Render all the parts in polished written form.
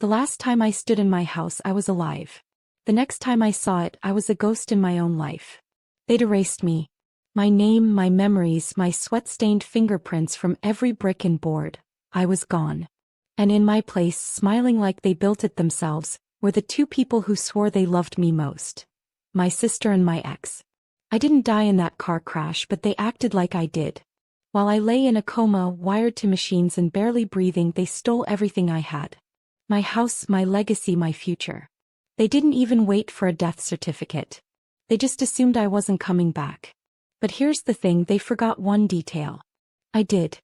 The last time I stood in my house, I was alive. The next time I saw it, I was a ghost in my own life. They'd erased me. My name, my memories, my sweat-stained fingerprints from every brick and board. I was gone. And in my place, smiling like they built it themselves, were the two people who swore they loved me most. My sister and my ex. I didn't die in that car crash, but they acted like I did. While I lay in a coma, wired to machines and barely breathing, they stole everything I had. My house, my legacy, my future. They didn't even wait for a death certificate. They just assumed I wasn't coming back. But here's the thing, they forgot one detail. I did.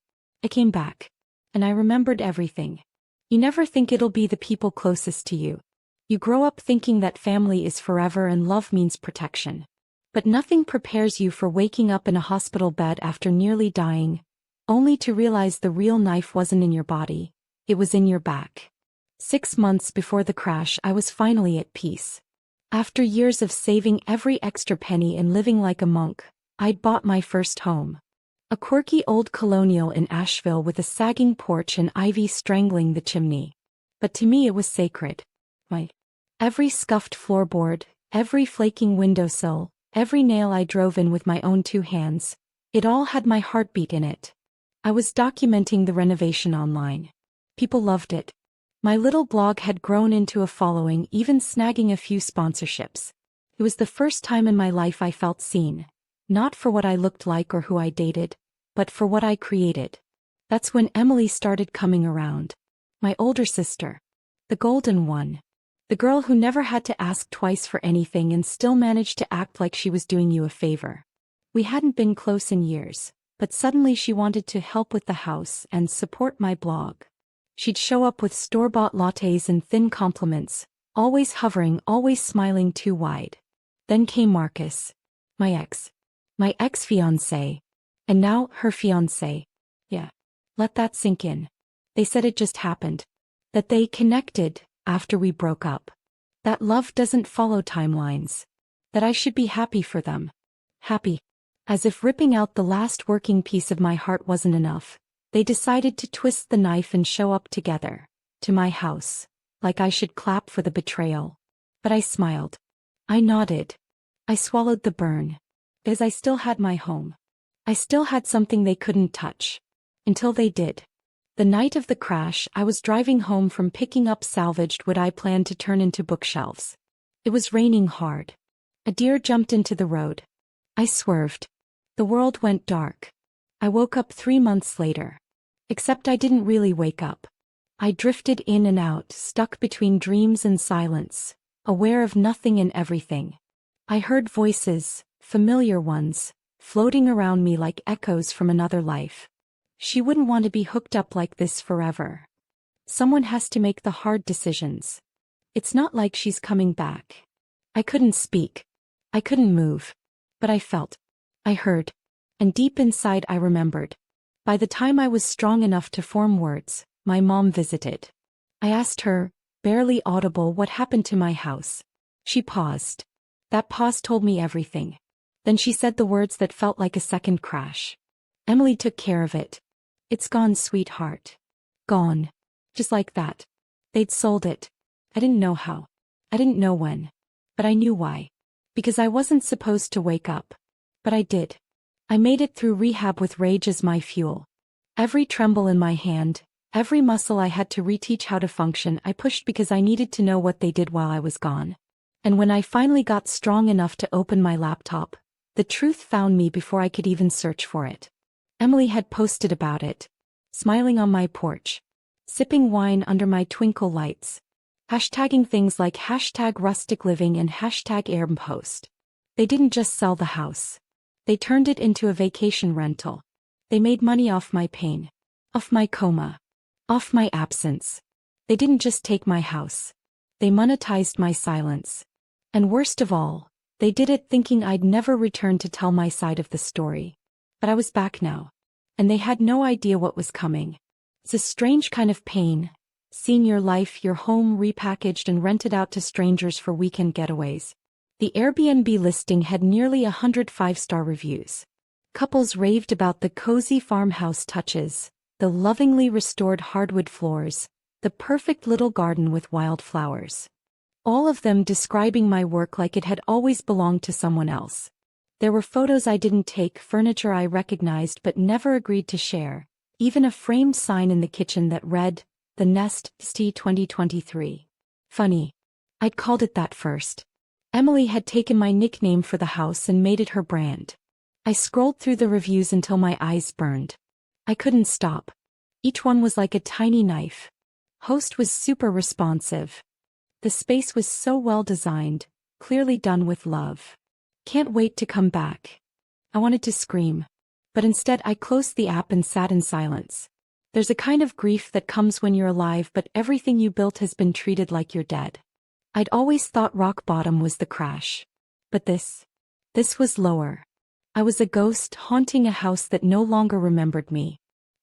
I came back. And I remembered everything. You never think it'll be the people closest to you. You grow up thinking that family is forever and love means protection. But nothing prepares you for waking up in a hospital bed after nearly dying, only to realize the real knife wasn't in your body, it was in your back. 6 months before the crash, I was finally at peace. After years of saving every extra penny and living like a monk, I'd bought my first home. A quirky old colonial in Asheville with a sagging porch and ivy strangling the chimney. But to me it was sacred. Every scuffed floorboard, every flaking windowsill, every nail I drove in with my own 2 hands, it all had my heartbeat in it. I was documenting the renovation online. People loved it. My little blog had grown into a following, even snagging a few sponsorships. It was the first time in my life I felt seen, not for what I looked like or who I dated, but for what I created. That's when Emily started coming around. My older sister. The golden one. The girl who never had to ask twice for anything and still managed to act like she was doing you a favor. We hadn't been close in years, but suddenly she wanted to help with the house and support my blog. She'd show up with store-bought lattes and thin compliments, always hovering, always smiling too wide. Then came Marcus. My ex-fiancé. And now, her fiancé. Yeah. Let that sink in. They said it just happened. That they connected after we broke up. That love doesn't follow timelines. That I should be happy for them. Happy. As if ripping out the last working piece of my heart wasn't enough, they decided to twist the knife and show up together. To my house. Like I should clap for the betrayal. But I smiled. I nodded. I swallowed the burn. Because I still had my home. I still had something they couldn't touch. Until they did. The night of the crash, I was driving home from picking up salvaged wood I planned to turn into bookshelves. It was raining hard. A deer jumped into the road. I swerved. The world went dark. I woke up 3 months later. Except I didn't really wake up. I drifted in and out, stuck between dreams and silence, aware of nothing and everything. I heard voices, familiar ones, floating around me like echoes from another life. She wouldn't want to be hooked up like this forever. Someone has to make the hard decisions. It's not like she's coming back. I couldn't speak. I couldn't move. But I felt. I heard. And deep inside I remembered. By the time I was strong enough to form words, my mom visited. I asked her, barely audible, what happened to my house. She paused. That pause told me everything. Then she said the words that felt like a second crash. Emily took care of it. It's gone, sweetheart. Gone. Just like that. They'd sold it. I didn't know how. I didn't know when. But I knew why. Because I wasn't supposed to wake up. But I did. I made it through rehab with rage as my fuel. Every tremble in my hand, every muscle I had to reteach how to function, I pushed because I needed to know what they did while I was gone. And when I finally got strong enough to open my laptop, the truth found me before I could even search for it. Emily had posted about it. Smiling on my porch. Sipping wine under my twinkle lights. Hashtagging things like #rustic living and #airpost. They didn't just sell the house. They turned it into a vacation rental. They made money off my pain. Off my coma. Off my absence. They didn't just take my house. They monetized my silence. And worst of all, they did it thinking I'd never return to tell my side of the story. But I was back now. And they had no idea what was coming. It's a strange kind of pain, seeing your life, your home repackaged and rented out to strangers for weekend getaways. The Airbnb listing had nearly 100 5-star reviews. Couples raved about the cozy farmhouse touches, the lovingly restored hardwood floors, the perfect little garden with wildflowers. All of them describing my work like it had always belonged to someone else. There were photos I didn't take, furniture I recognized but never agreed to share, even a framed sign in the kitchen that read, "The Nest, St. 2023. Funny. I'd called it that first. Emily had taken my nickname for the house and made it her brand. I scrolled through the reviews until my eyes burned. I couldn't stop. Each one was like a tiny knife. Host was super responsive. The space was so well designed, clearly done with love. Can't wait to come back. I wanted to scream. But instead I closed the app and sat in silence. There's a kind of grief that comes when you're alive but everything you built has been treated like you're dead. I'd always thought rock bottom was the crash. But this was lower. I was a ghost haunting a house that no longer remembered me.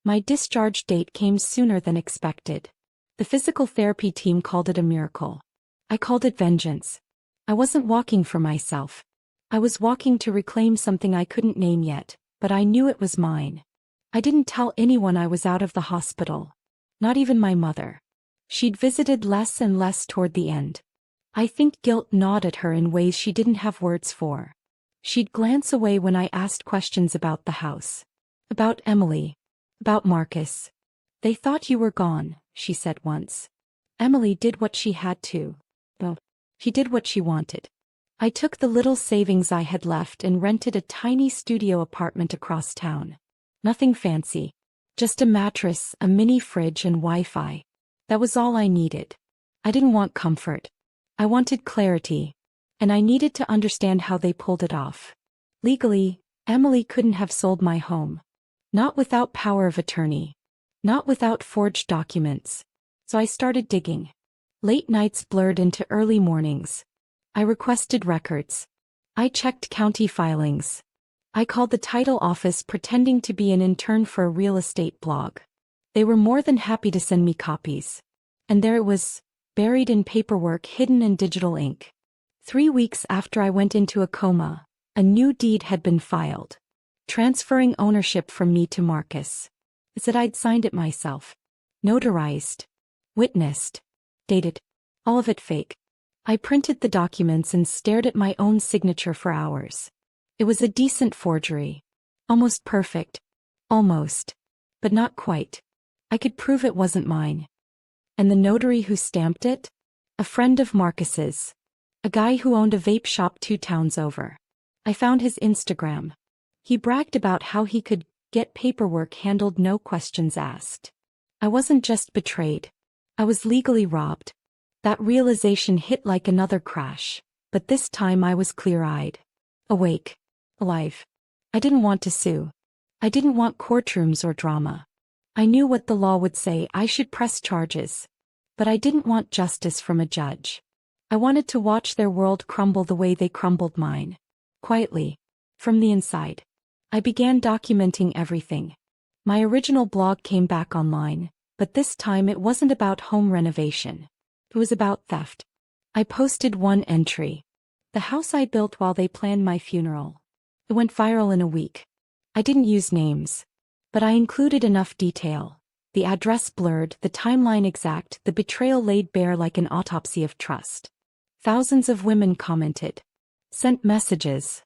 My discharge date came sooner than expected. The physical therapy team called it a miracle. I called it vengeance. I wasn't walking for myself. I was walking to reclaim something I couldn't name yet, but I knew it was mine. I didn't tell anyone I was out of the hospital. Not even my mother. She'd visited less and less toward the end. I think guilt gnawed at her in ways she didn't have words for. She'd glance away when I asked questions about the house. About Emily. About Marcus. "They thought you were gone," she said once. Emily did what she had to. Well, she did what she wanted. I took the little savings I had left and rented a tiny studio apartment across town. Nothing fancy. Just a mattress, a mini fridge and Wi-Fi. That was all I needed. I didn't want comfort. I wanted clarity. And I needed to understand how they pulled it off. Legally, Emily couldn't have sold my home. Not without power of attorney. Not without forged documents. So I started digging. Late nights blurred into early mornings. I requested records. I checked county filings. I called the title office pretending to be an intern for a real estate blog. They were more than happy to send me copies. And there it was, buried in paperwork hidden in digital ink. 3 weeks after I went into a coma, a new deed had been filed. Transferring ownership from me to Marcus. It said I'd signed it myself. Notarized. Witnessed. Dated. All of it fake. I printed the documents and stared at my own signature for hours. It was a decent forgery. Almost perfect. Almost. But not quite. I could prove it wasn't mine. And the notary who stamped it? A friend of Marcus's. A guy who owned a vape shop 2 towns over. I found his Instagram. He bragged about how he could get paperwork handled, no questions asked. I wasn't just betrayed. I was legally robbed. That realization hit like another crash, but this time I was clear-eyed. Awake. Alive. I didn't want to sue. I didn't want courtrooms or drama. I knew what the law would say. I should press charges. But I didn't want justice from a judge. I wanted to watch their world crumble the way they crumbled mine. Quietly. From the inside. I began documenting everything. My original blog came back online, but this time it wasn't about home renovation. It was about theft. I posted one entry. The house I built while they planned my funeral. It went viral in a week. I didn't use names. But I included enough detail. The address blurred, the timeline exact, the betrayal laid bare like an autopsy of trust. Thousands of women commented. Sent messages.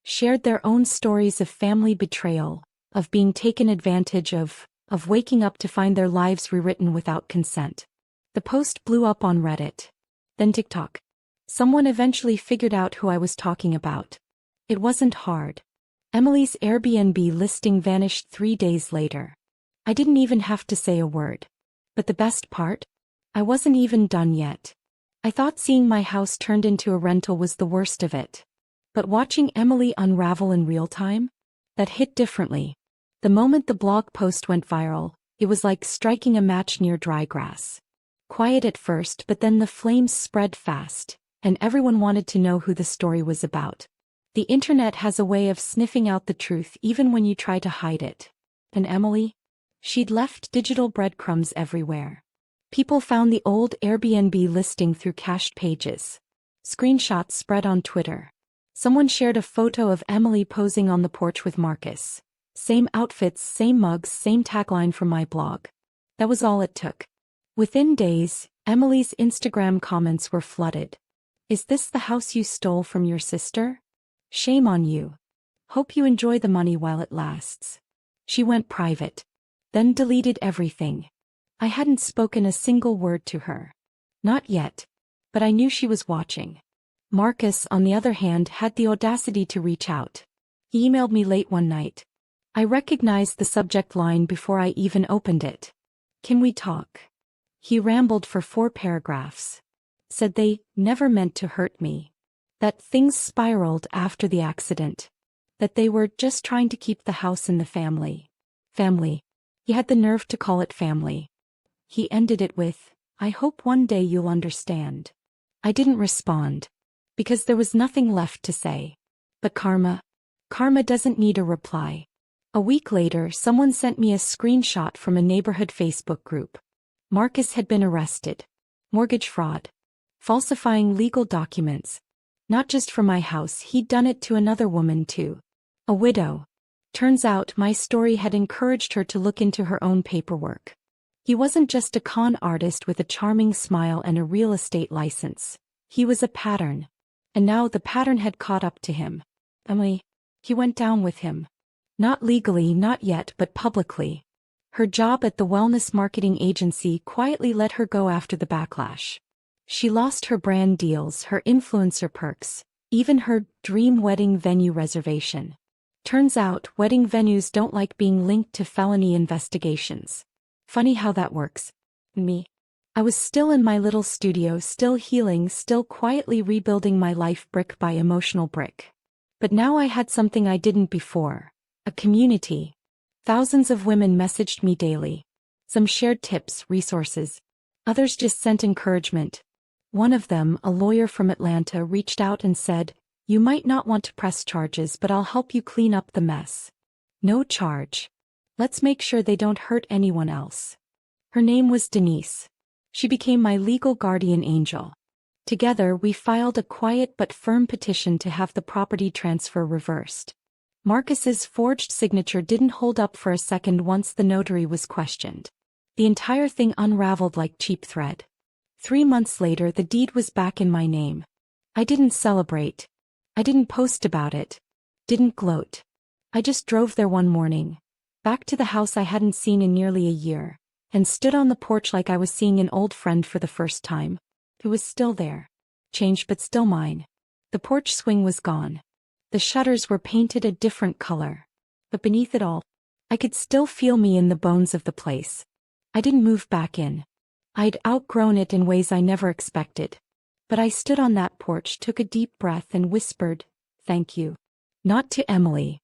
Shared their own stories of family betrayal, of being taken advantage of waking up to find their lives rewritten without consent. The post blew up on Reddit. Then TikTok. Someone eventually figured out who I was talking about. It wasn't hard. Emily's Airbnb listing vanished 3 days later. I didn't even have to say a word. But the best part? I wasn't even done yet. I thought seeing my house turned into a rental was the worst of it. But watching Emily unravel in real time? That hit differently. The moment the blog post went viral, it was like striking a match near dry grass. Quiet at first, but then the flames spread fast, and everyone wanted to know who the story was about. The internet has a way of sniffing out the truth even when you try to hide it. And Emily? She'd left digital breadcrumbs everywhere. People found the old Airbnb listing through cached pages. Screenshots spread on Twitter. Someone shared a photo of Emily posing on the porch with Marcus. Same outfits, same mugs, same tagline from my blog. That was all it took. Within days, Emily's Instagram comments were flooded. Is this the house you stole from your sister? Shame on you. Hope you enjoy the money while it lasts. She went private. Then deleted everything. I hadn't spoken a single word to her. Not yet. But I knew she was watching. Marcus, on the other hand, had the audacity to reach out. He emailed me late one night. I recognized the subject line before I even opened it. Can we talk? He rambled for 4 paragraphs. Said they never meant to hurt me. That things spiraled after the accident. That they were just trying to keep the house in the family. Family. He had the nerve to call it family. He ended it with, I hope one day you'll understand. I didn't respond. Because there was nothing left to say. But karma doesn't need a reply. A week later, someone sent me a screenshot from a neighborhood Facebook group. Marcus had been arrested. Mortgage fraud. Falsifying legal documents. Not just for my house, he'd done it to another woman too. A widow. Turns out my story had encouraged her to look into her own paperwork. He wasn't just a con artist with a charming smile and a real estate license. He was a pattern. And now the pattern had caught up to him. Emily. He went down with him. Not legally, not yet, but publicly. Her job at the wellness marketing agency quietly let her go after the backlash. She lost her brand deals, her influencer perks, even her dream wedding venue reservation. Turns out, wedding venues don't like being linked to felony investigations. Funny how that works. Me. I was still in my little studio, still healing, still quietly rebuilding my life brick by emotional brick. But now I had something I didn't before. A community. Thousands of women messaged me daily. Some shared tips, resources. Others just sent encouragement. One of them, a lawyer from Atlanta, reached out and said, you might not want to press charges, but I'll help you clean up the mess. No charge. Let's make sure they don't hurt anyone else. Her name was Denise. She became my legal guardian angel. Together, we filed a quiet but firm petition to have the property transfer reversed. Marcus's forged signature didn't hold up for a second once the notary was questioned. The entire thing unraveled like cheap thread. 3 months later, the deed was back in my name. I didn't celebrate. I didn't post about it. Didn't gloat. I just drove there one morning, back to the house I hadn't seen in nearly a year, and stood on the porch like I was seeing an old friend for the first time. It was still there. Changed but still mine. The porch swing was gone. The shutters were painted a different color. But beneath it all, I could still feel me in the bones of the place. I didn't move back in. I'd outgrown it in ways I never expected. But I stood on that porch, took a deep breath and whispered, thank you. Not to Emily.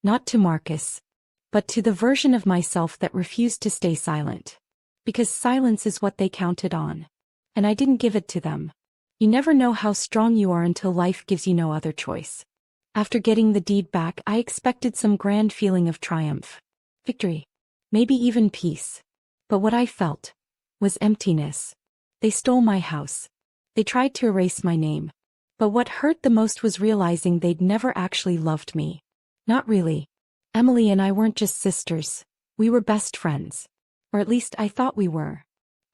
Not to Marcus. But to the version of myself that refused to stay silent. Because silence is what they counted on. And I didn't give it to them. You never know how strong you are until life gives you no other choice. After getting the deed back, I expected some grand feeling of triumph. Victory. Maybe even peace. But what I felt was emptiness. They stole my house. They tried to erase my name. But what hurt the most was realizing they'd never actually loved me. Not really. Emily and I weren't just sisters. We were best friends. Or at least I thought we were.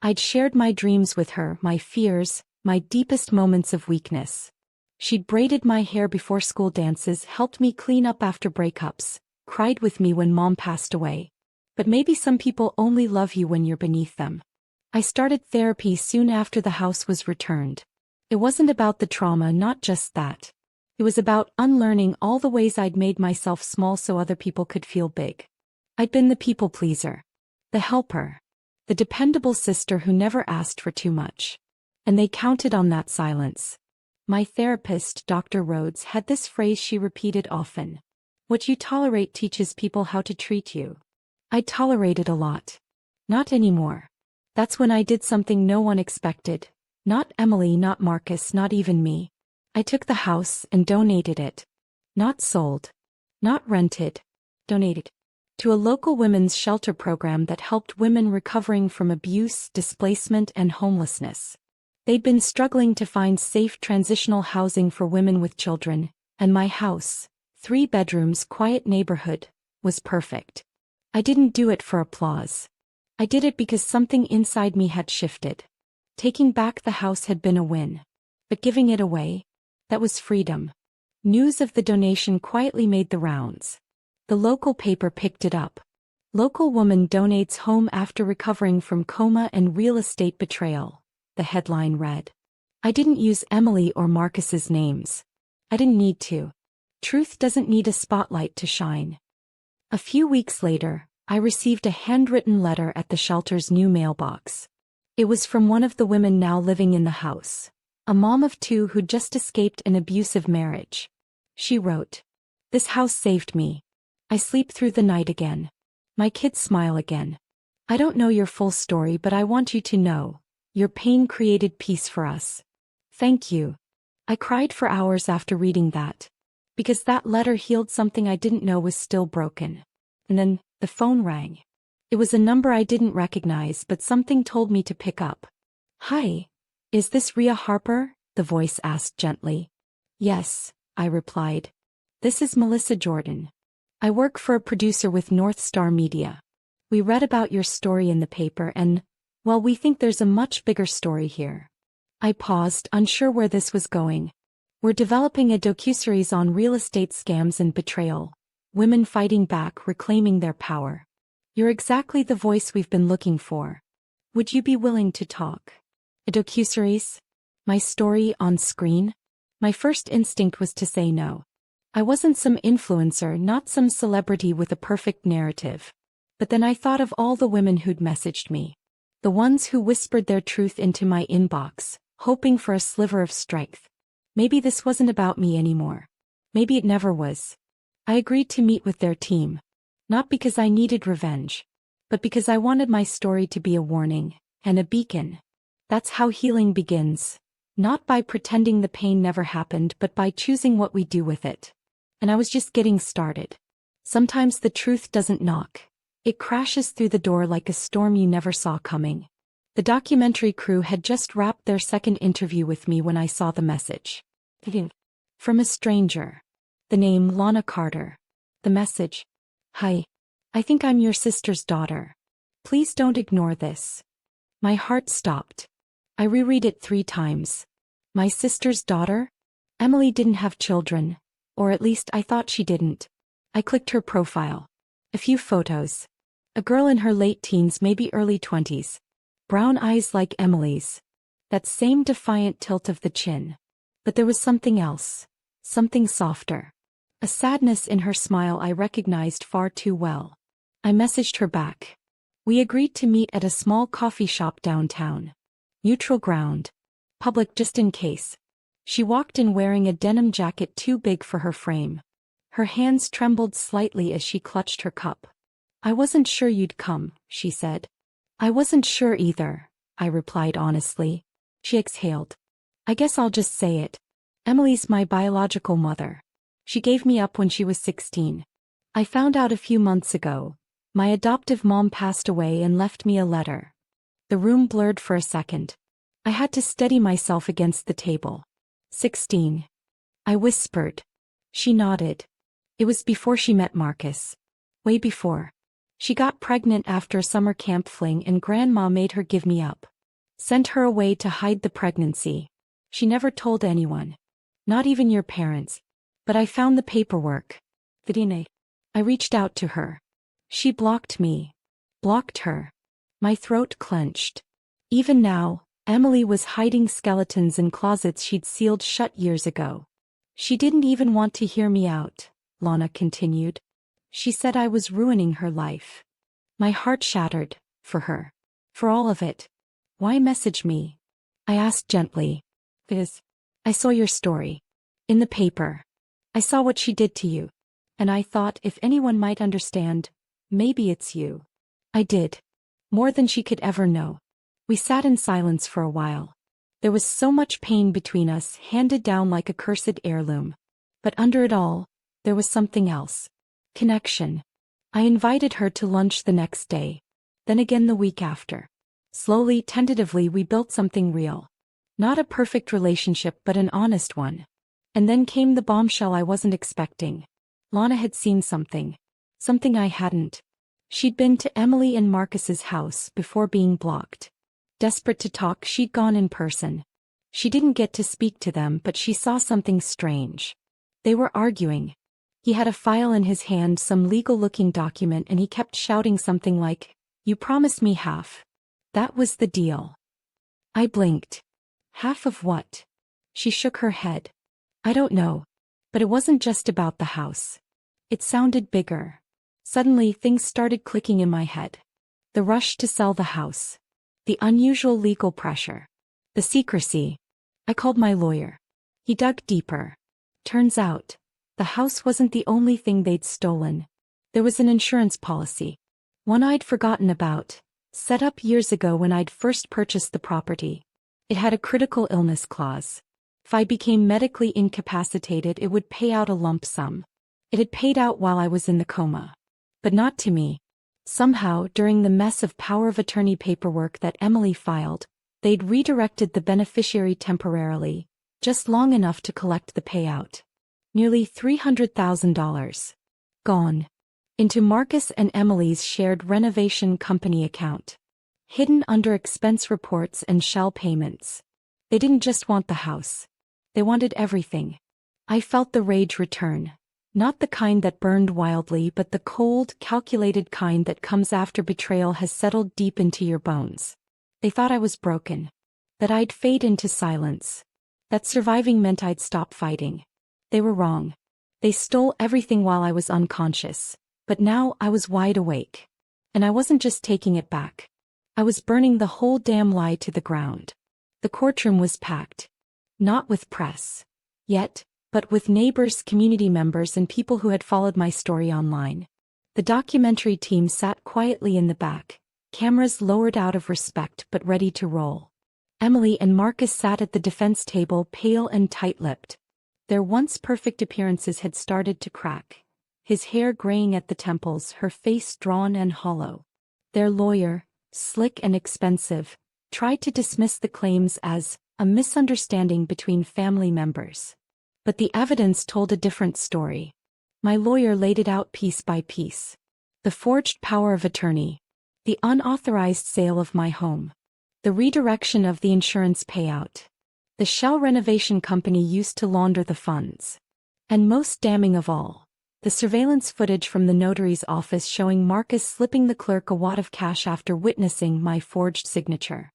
I'd shared my dreams with her, my fears, my deepest moments of weakness. She'd braided my hair before school dances, helped me clean up after breakups, cried with me when mom passed away. But maybe some people only love you when you're beneath them. I started therapy soon after the house was returned. It wasn't about the trauma, not just that. It was about unlearning all the ways I'd made myself small so other people could feel big. I'd been the people pleaser. The helper. The dependable sister who never asked for too much. And they counted on that silence. My therapist, Dr. Rhodes, had this phrase she repeated often. What you tolerate teaches people how to treat you. I tolerated a lot. Not anymore. That's when I did something no one expected. Not Emily, not Marcus, not even me. I took the house and donated it. Not sold. Not rented. Donated. To a local women's shelter program that helped women recovering from abuse, displacement, and homelessness. They'd been struggling to find safe transitional housing for women with children, and my house, 3 bedrooms, quiet neighborhood, was perfect. I didn't do it for applause. I did it because something inside me had shifted. Taking back the house had been a win. But giving it away? That was freedom. News of the donation quietly made the rounds. The local paper picked it up. Local woman donates home after recovering from coma and real estate betrayal, the headline read. I didn't use Emily or Marcus's names. I didn't need to. Truth doesn't need a spotlight to shine. A few weeks later, I received a handwritten letter at the shelter's new mailbox. It was from one of the women now living in the house, a mom of 2 who'd just escaped an abusive marriage. She wrote, "This house saved me. I sleep through the night again. My kids smile again. I don't know your full story, but I want you to know, your pain created peace for us. Thank you." I cried for hours after reading that. Because that letter healed something I didn't know was still broken. And then, the phone rang. It was a number I didn't recognize, but something told me to pick up. "Hi. Is this Rhea Harper?" the voice asked gently. "Yes," I replied. "This is Melissa Jordan. I work for a producer with North Star Media. We read about your story in the paper and, well, we think there's a much bigger story here." I paused, unsure where this was going. "We're developing a docuseries on real estate scams and betrayal. Women fighting back, reclaiming their power. You're exactly the voice we've been looking for. Would you be willing to talk?" A docuseries? My story on screen? My first instinct was to say no. I wasn't some influencer, not some celebrity with a perfect narrative. But then I thought of all the women who'd messaged me. The ones who whispered their truth into my inbox, hoping for a sliver of strength. Maybe this wasn't about me anymore. Maybe it never was. I agreed to meet with their team. Not because I needed revenge, but because I wanted my story to be a warning and a beacon. That's how healing begins. Not by pretending the pain never happened, but by choosing what we do with it. And I was just getting started. Sometimes the truth doesn't knock. It crashes through the door like a storm you never saw coming. The documentary crew had just wrapped their second interview with me when I saw the message. From a stranger. The name Lana Carter. The message. "Hi. I think I'm your sister's daughter. Please don't ignore this." My heart stopped. I reread it 3 times. My sister's daughter? Emily didn't have children. Or at least I thought she didn't. I clicked her profile. A few photos. A girl in her late teens, maybe early 20s. Brown eyes like Emily's. That same defiant tilt of the chin. But there was something else. Something softer. A sadness in her smile I recognized far too well. I messaged her back. We agreed to meet at a small coffee shop downtown. Neutral ground. Public just in case. She walked in wearing a denim jacket too big for her frame. Her hands trembled slightly as she clutched her cup. "I wasn't sure you'd come," she said. "I wasn't sure either," I replied honestly. She exhaled. "I guess I'll just say it. Emily's my biological mother. She gave me up when she was 16. I found out a few months ago. My adoptive mom passed away and left me a letter." The room blurred for a second. I had to steady myself against the table. 16. I whispered. She nodded. It was before she met Marcus. Way before. She got pregnant after a summer camp fling and Grandma made her give me up. Sent her away to hide the pregnancy. She never told anyone. Not even your parents. But I found the paperwork. Vidine. I reached out to her. She blocked me. Blocked her. My throat clenched. Even now, Emily was hiding skeletons in closets she'd sealed shut years ago. She didn't even want to hear me out, Lana continued. She said I was ruining her life. My heart shattered, for her. For all of it. Why message me? I asked gently. Because I saw your story. In the paper. I saw what she did to you. And I thought if anyone might understand, maybe it's you. I did. More than she could ever know. We sat in silence for a while. There was so much pain between us, handed down like a cursed heirloom. But under it all, there was something else. Connection. I invited her to lunch the next day. Then again the week after. Slowly, tentatively, we built something real. Not a perfect relationship, but an honest one. And then came the bombshell I wasn't expecting. Lana had seen something. Something I hadn't. She'd been to Emily and Marcus's house before being blocked. Desperate to talk, she'd gone in person. She didn't get to speak to them, but she saw something strange. They were arguing. He had a file in his hand, some legal-looking document, and he kept shouting something like, "You promised me half." That was the deal. I blinked. Half of what? She shook her head. I don't know. But it wasn't just about the house. It sounded bigger. Suddenly things started clicking in my head. The rush to sell the house. The unusual legal pressure. The secrecy. I called my lawyer. He dug deeper. Turns out, the house wasn't the only thing they'd stolen. There was an insurance policy. One I'd forgotten about, set up years ago when I'd first purchased the property. It had a critical illness clause. If I became medically incapacitated, it would pay out a lump sum. It had paid out while I was in the coma. But not to me. Somehow, during the mess of power of attorney paperwork that Emily filed, they'd redirected the beneficiary temporarily, just long enough to collect the payout. Nearly $300,000. Gone. Into Marcus and Emily's shared renovation company account. Hidden under expense reports and shell payments. They didn't just want the house. They wanted everything. I felt the rage return. Not the kind that burned wildly, but the cold, calculated kind that comes after betrayal has settled deep into your bones. They thought I was broken. That I'd fade into silence. That surviving meant I'd stop fighting. They were wrong. They stole everything while I was unconscious. But now I was wide awake. And I wasn't just taking it back. I was burning the whole damn lie to the ground. The courtroom was packed. Not with press. Yet, but with neighbors, community members, and people who had followed my story online. The documentary team sat quietly in the back, cameras lowered out of respect but ready to roll. Emily and Marcus sat at the defense table, pale and tight-lipped. Their once perfect appearances had started to crack. His hair graying at the temples, her face drawn and hollow. Their lawyer, slick and expensive, tried to dismiss the claims as a misunderstanding between family members. But the evidence told a different story. My lawyer laid it out piece by piece. The forged power of attorney. The unauthorized sale of my home. The redirection of the insurance payout. The shell renovation company used to launder the funds. And most damning of all, the surveillance footage from the notary's office showing Marcus slipping the clerk a wad of cash after witnessing my forged signature.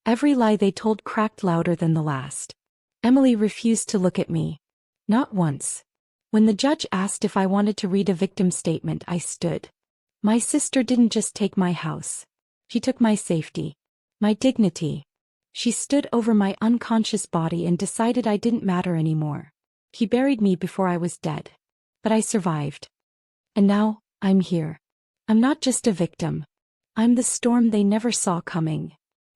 Every lie they told cracked louder than the last. Emily refused to look at me. Not once. When the judge asked if I wanted to read a victim statement, I stood. My sister didn't just take my house. She took my safety. My dignity. She stood over my unconscious body and decided I didn't matter anymore. He buried me before I was dead. But I survived. And now, I'm here. I'm not just a victim. I'm the storm they never saw coming.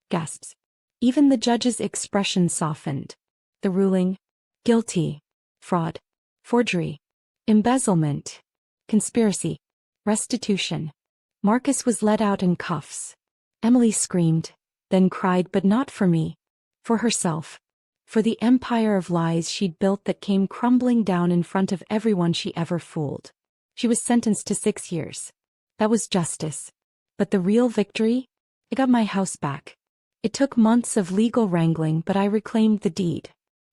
Gasps. Even the judge's expression softened. The ruling? Guilty. Fraud. Forgery. Embezzlement. Conspiracy. Restitution. Marcus was let out in cuffs. Emily screamed, then cried, but not for me. For herself. For the empire of lies she'd built that came crumbling down in front of everyone she ever fooled. She was sentenced to 6 years. That was justice. But the real victory? I got my house back. It took months of legal wrangling, but I reclaimed the deed.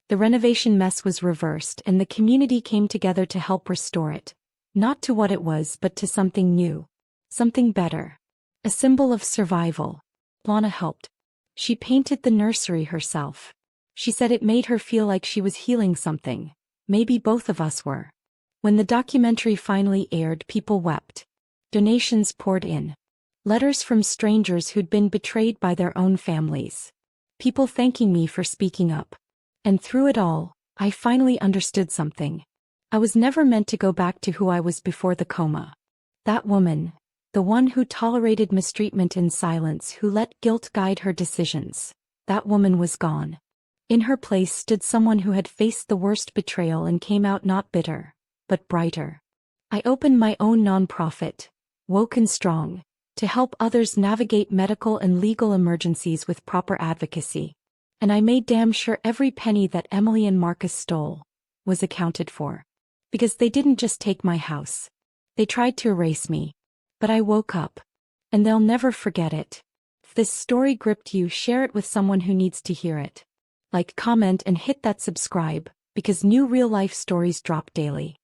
The renovation mess was reversed, and the community came together to help restore it. Not to what it was, but to something new. Something better. A symbol of survival. Lana helped. She painted the nursery herself. She said it made her feel like she was healing something. Maybe both of us were. When the documentary finally aired, people wept. Donations poured in. Letters from strangers who'd been betrayed by their own families. People thanking me for speaking up. And through it all, I finally understood something. I was never meant to go back to who I was before the coma. That woman, the one who tolerated mistreatment in silence, who let guilt guide her decisions, that woman was gone. In her place stood someone who had faced the worst betrayal and came out not bitter, but brighter. I opened my own nonprofit, Woke and Strong, to help others navigate medical and legal emergencies with proper advocacy. And I made damn sure every penny that Emily and Marcus stole was accounted for. Because they didn't just take my house. They tried to erase me. But I woke up. And they'll never forget it. If this story gripped you, share it with someone who needs to hear it. Like, comment, and hit that subscribe, because new real-life stories drop daily.